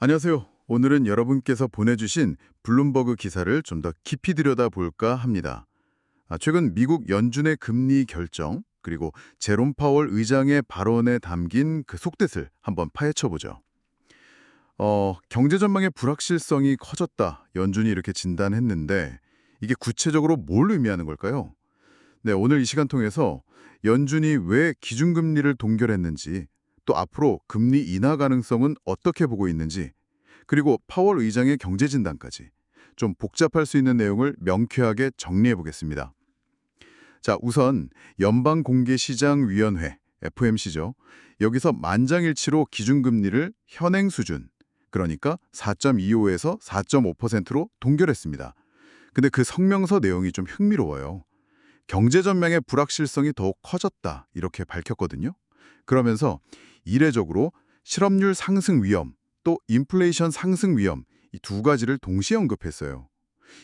안녕하세요. 오늘은 여러분께서 보내주신 블룸버그 기사를 좀 더 깊이 들여다볼까 합니다. 최근 미국 연준의 금리 결정, 그리고 제롬 파월 의장의 발언에 담긴 그 속뜻을 한번 파헤쳐보죠. 경제 전망의 불확실성이 커졌다. 연준이 이렇게 진단했는데 이게 구체적으로 뭘 의미하는 걸까요? 네, 오늘 이 시간 통해서 연준이 왜 기준금리를 동결했는지, 또 앞으로 금리 인하 가능성은 어떻게 보고 있는지, 그리고 파월 의장의 경제 진단까지 좀 복잡할 수 있는 내용을 명쾌하게 정리해 보겠습니다. 자, 우선 연방공개시장위원회, FOMC죠. 여기서 만장일치로 기준금리를 현행 수준, 그러니까 4.25에서 4.5%로 동결했습니다. 근데 그 성명서 내용이 좀 흥미로워요. 경제 전망의 불확실성이 더욱 커졌다, 이렇게 밝혔거든요. 그러면서 이례적으로 실업률 상승 위험, 또 인플레이션 상승 위험, 이 두 가지를 동시에 언급했어요.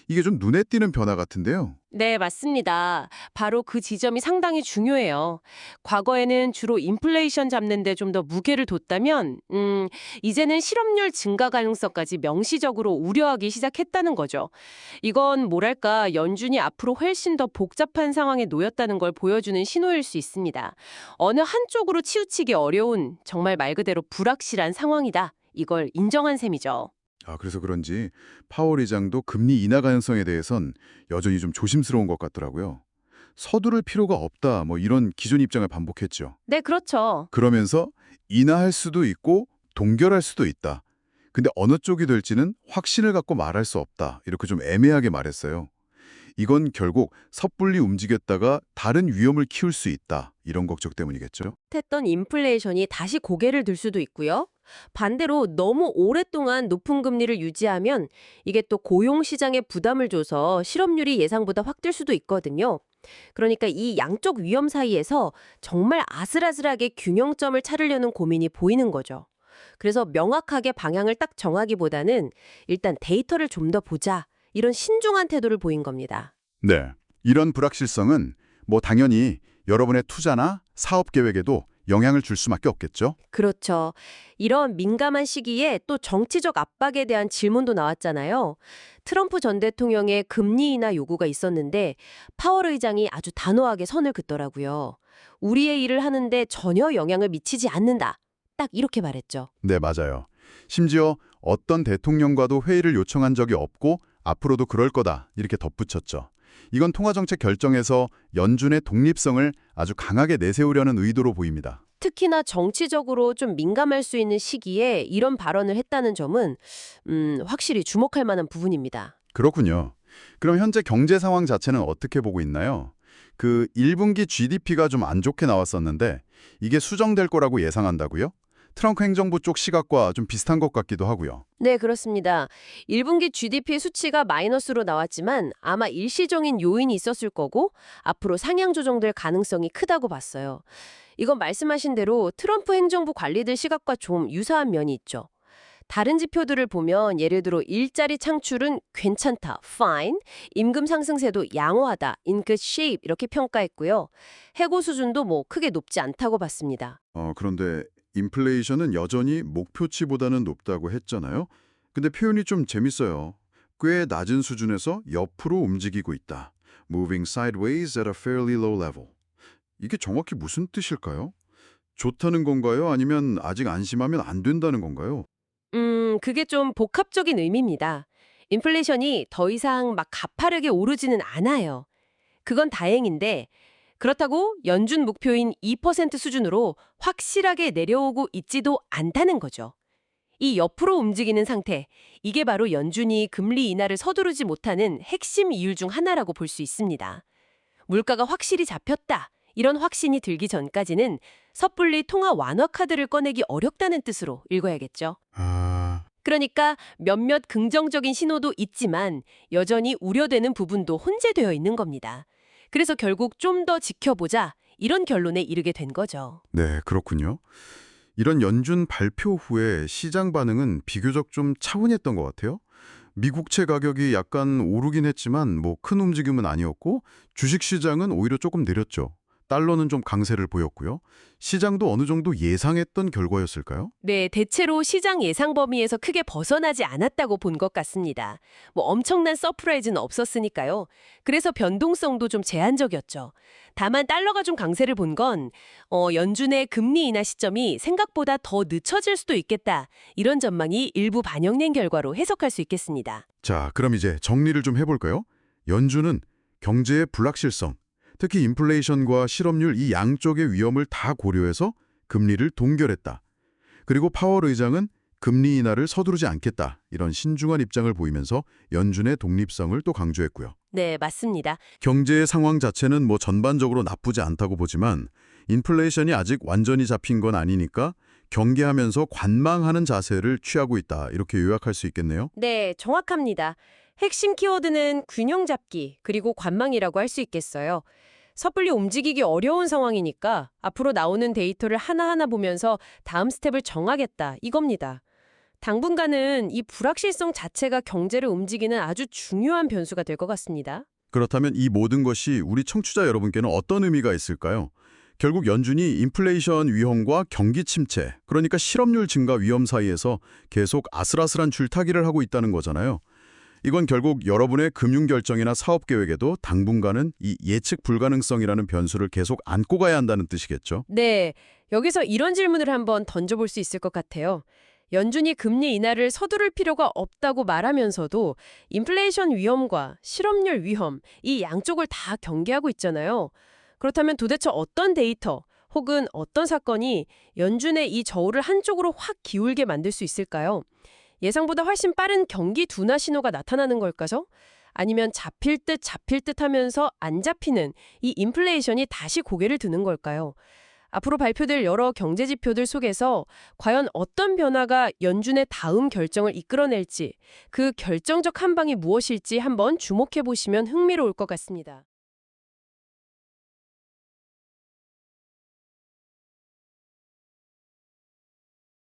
이게 좀 눈에 띄는 변화 같은데요. 네, 맞습니다. 바로 그 지점이 상당히 중요해요. 과거에는 주로 인플레이션 잡는 데 좀 더 무게를 뒀다면, 이제는 실업률 증가 가능성까지 명시적으로 우려하기 시작했다는 거죠. 이건 뭐랄까, 연준이 앞으로 훨씬 더 복잡한 상황에 놓였다는 걸 보여주는 신호일 수 있습니다. 어느 한쪽으로 치우치기 어려운, 정말 말 그대로 불확실한 상황이다. 이걸 인정한 셈이죠. 그래서 그런지 파월 의장도 금리 인하 가능성에 대해선 여전히 좀 조심스러운 것 같더라고요. 서두를 필요가 없다, 뭐 이런 기존 입장을 반복했죠. 네, 그렇죠. 그러면서 인하할 수도 있고 동결할 수도 있다. 근데 어느 쪽이 될지는 확신을 갖고 말할 수 없다. 이렇게 좀 애매하게 말했어요. 이건 결국 섣불리 움직였다가 다른 위험을 키울 수 있다. 이런 걱정 때문이겠죠. 했던 인플레이션이 다시 고개를 들 수도 있고요. 반대로 너무 오랫동안 높은 금리를 유지하면 이게 또 고용 시장에 부담을 줘서 실업률이 예상보다 확 뛸 수도 있거든요. 그러니까 이 양쪽 위험 사이에서 정말 아슬아슬하게 균형점을 찾으려는 고민이 보이는 거죠. 그래서 명확하게 방향을 딱 정하기보다는 일단 데이터를 좀 더 보자. 이런 신중한 태도를 보인 겁니다. 네. 이런 불확실성은 뭐 당연히 여러분의 투자나 사업 계획에도 영향을 줄 수밖에 없겠죠. 그렇죠. 이런 민감한 시기에 또 정치적 압박에 대한 질문도 나왔잖아요. 트럼프 전 대통령의 금리 인하 요구가 있었는데 파월 의장이 아주 단호하게 선을 긋더라고요. 우리의 일을 하는데 전혀 영향을 미치지 않는다. 딱 이렇게 말했죠. 네, 맞아요. 심지어 어떤 대통령과도 회의를 요청한 적이 없고 앞으로도 그럴 거다 이렇게 덧붙였죠. 이건 통화정책 결정에서 연준의 독립성을 아주 강하게 내세우려는 의도로 보입니다. 특히나 정치적으로 좀 민감할 수 있는 시기에 이런 발언을 했다는 점은 확실히 주목할 만한 부분입니다. 그렇군요. 그럼 현재 경제 상황 자체는 어떻게 보고 있나요? 그 1분기 GDP가 좀 안 좋게 나왔었는데 이게 수정될 거라고 예상한다고요? 트럼프 행정부 쪽 시각과 좀 비슷한 것 같기도 하고요. 네, 그렇습니다. 1분기 GDP 수치가 마이너스로 나왔지만 아마 일시적인 요인이 있었을 거고 앞으로 상향 조정될 가능성이 크다고 봤어요. 이건 말씀하신 대로 트럼프 행정부 관리들 시각과 좀 유사한 면이 있죠. 다른 지표들을 보면 예를 들어 일자리 창출은 괜찮다, fine, 임금 상승세도 양호하다, in good shape 이렇게 평가했고요. 해고 수준도 뭐 크게 높지 않다고 봤습니다. 그런데 인플레이션은 여전히 목표치보다는 높다고 했잖아요. 근데 표현이 좀 재밌어요. 꽤 낮은 수준에서 옆으로 움직이고 있다. Moving sideways at a fairly low level. 이게 정확히 무슨 뜻일까요? 좋다는 건가요? 아니면 아직 안심하면 안 된다는 건가요? 그게 좀 복합적인 의미입니다. 인플레이션이 더 이상 막 가파르게 오르지는 않아요. 그건 다행인데 그렇다고 연준 목표인 2% 수준으로 확실하게 내려오고 있지도 않다는 거죠. 이 옆으로 움직이는 상태, 이게 바로 연준이 금리 인하를 서두르지 못하는 핵심 이유 중 하나라고 볼 수 있습니다. 물가가 확실히 잡혔다. 이런 확신이 들기 전까지는 섣불리 통화 완화 카드를 꺼내기 어렵다는 뜻으로 읽어야겠죠. 아, 그러니까 몇몇 긍정적인 신호도 있지만 여전히 우려되는 부분도 혼재되어 있는 겁니다. 그래서 결국 좀 더 지켜보자 이런 결론에 이르게 된 거죠. 네, 그렇군요. 이런 연준 발표 후에 시장 반응은 비교적 좀 차분했던 것 같아요. 미국채 가격이 약간 오르긴 했지만 뭐 큰 움직임은 아니었고 주식 시장은 오히려 조금 내렸죠. 달러는 좀 강세를 보였고요. 시장도 어느 정도 예상했던 결과였을까요? 네, 대체로 시장 예상 범위에서 크게 벗어나지 않았다고 본 것 같습니다. 뭐 엄청난 서프라이즈는 없었으니까요. 그래서 변동성도 좀 제한적이었죠. 다만 달러가 좀 강세를 본 건 연준의 금리 인하 시점이 생각보다 더 늦춰질 수도 있겠다. 이런 전망이 일부 반영된 결과로 해석할 수 있겠습니다. 자, 그럼 이제 정리를 좀 해볼까요? 연준은 경제의 불확실성, 특히 인플레이션과 실업률 이 양쪽의 위험을 다 고려해서 금리를 동결했다. 그리고 파월 의장은 금리 인하를 서두르지 않겠다. 이런 신중한 입장을 보이면서 연준의 독립성을 또 강조했고요. 네, 맞습니다. 경제의 상황 자체는 뭐 전반적으로 나쁘지 않다고 보지만 인플레이션이 아직 완전히 잡힌 건 아니니까 경계하면서 관망하는 자세를 취하고 있다. 이렇게 요약할 수 있겠네요. 네, 정확합니다. 핵심 키워드는 균형 잡기, 그리고 관망이라고 할 수 있겠어요. 섣불리 움직이기 어려운 상황이니까 앞으로 나오는 데이터를 하나하나 보면서 다음 스텝을 정하겠다, 이겁니다. 당분간은 이 불확실성 자체가 경제를 움직이는 아주 중요한 변수가 될 것 같습니다. 그렇다면 이 모든 것이 우리 청취자 여러분께는 어떤 의미가 있을까요? 결국 연준이 인플레이션 위험과 경기 침체, 그러니까 실업률 증가 위험 사이에서 계속 아슬아슬한 줄타기를 하고 있다는 거잖아요. 이건 결국 여러분의 금융 결정이나 사업 계획에도 당분간은 이 예측 불가능성이라는 변수를 계속 안고 가야 한다는 뜻이겠죠. 네, 여기서 이런 질문을 한번 던져볼 수 있을 것 같아요. 연준이 금리 인하를 서두를 필요가 없다고 말하면서도 인플레이션 위험과 실업률 위험, 이 양쪽을 다 경계하고 있잖아요. 그렇다면 도대체 어떤 데이터 혹은 어떤 사건이 연준의 이 저울을 한쪽으로 확 기울게 만들 수 있을까요? 예상보다 훨씬 빠른 경기 둔화 신호가 나타나는 걸까요? 아니면 잡힐 듯 하면서 안 잡히는 이 인플레이션이 다시 고개를 드는 걸까요? 앞으로 발표될 여러 경제 지표들 속에서 과연 어떤 변화가 연준의 다음 결정을 이끌어낼지, 그 결정적 한 방이 무엇일지 한번 주목해 보시면 흥미로울 것 같습니다.